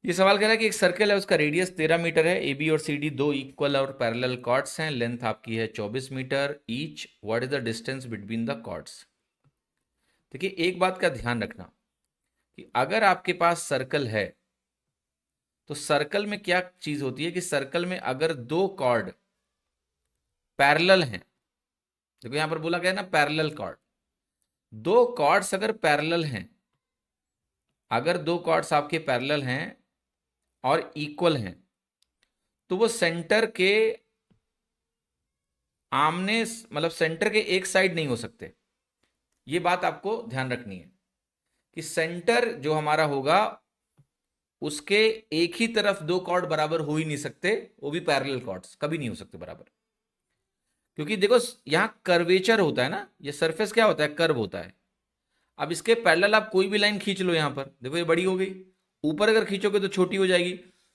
ये सवाल कह रहा है कि एक सर्कल है, उसका रेडियस 13 मीटर है, ए बी और सी डी दो इक्वल और पैरेलल कॉर्ड्स हैं, लेंथ आपकी है 24 metre each, what is the distance between the chords. देखिए एक बात का ध्यान रखना कि अगर आपके पास सर्कल है तो सर्कल में क्या चीज होती है कि सर्कल में अगर दो कॉर्ड पैरेलल हैं, देखो यहां पर बोला गया ना पैरेलल कॉर्ड, दो कॉर्ड्स अगर पैरेलल हैं, अगर दो कॉर्ड्स आपके पैरेलल हैं और इक्वल हैं, तो वो सेंटर के आमने मतलब सेंटर के एक साइड नहीं हो सकते। ये बात आपको ध्यान रखनी है कि सेंटर जो हमारा होगा उसके एक ही तरफ दो कॉर्ड बराबर हो ही नहीं सकते, वो भी पैरेलल कॉर्ड्स कभी नहीं हो सकते बराबर। क्योंकि देखो यहां कर्वेचर होता है ना, ये सरफेस क्या होता है, कर्व होता है। अब इसके पैरेलल आप कोई भी लाइन खींच लो, यहां पर देखो ये बड़ी हो गई, ऊपर अगर खींचोगे तो छोटी हो जाएगी।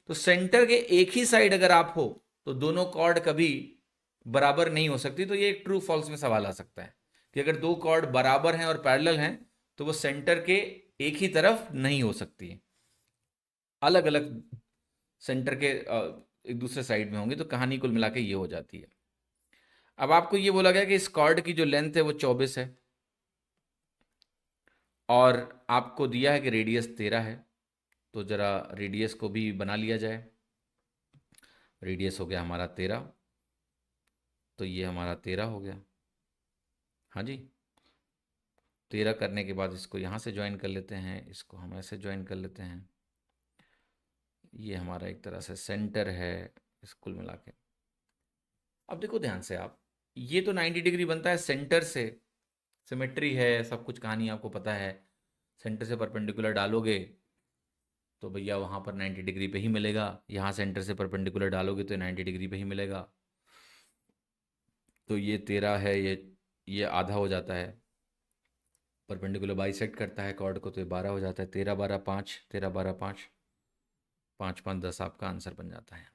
तो सेंटर के एक ही साइड अगर आप हो तो दोनों कॉर्ड कभी बराबर नहीं हो सकती। तो ये एक ट्रू फॉल्स में सवाल आ सकता है कि अगर दो कॉर्ड बराबर हैं और पैरेलल हैं तो वो सेंटर के एक ही तरफ नहीं हो सकती, अलग अलग सेंटर के एक दूसरे साइड में होंगे। तो कहानी कुल मिला के ये हो जाती है। अब आपको ये बोला गया कि इस कॉर्ड की जो लेंथ है वो 24 है और आपको दिया है कि रेडियस 13 है। तो जरा रेडियस को भी बना लिया जाए। रेडियस हो गया हमारा 13, तो ये हमारा 13 हो गया। हाँ जी, 13 करने के बाद इसको यहाँ से ज्वाइन कर लेते हैं, इसको हम ऐसे ज्वाइन कर लेते हैं। ये हमारा एक तरह से सेंटर है इस कुल मिला के। अब देखो ध्यान से आप, ये तो 90 डिग्री बनता है सेंटर से, सिमेट्री है, सब कुछ कहानी आपको पता है। सेंटर से परपेंडिकुलर डालोगे तो भैया वहाँ पर 90 डिग्री पे ही मिलेगा, यहाँ सेंटर से परपेंडिकुलर डालोगे तो 90 डिग्री पे ही मिलेगा। तो ये 13 है, ये आधा हो जाता है, परपेंडिकुलर बाइसेक्ट करता है कॉर्ड को, तो ये 12 हो जाता है। 13 12 5, 13 12 5, 5 5 10 आपका आंसर बन जाता है।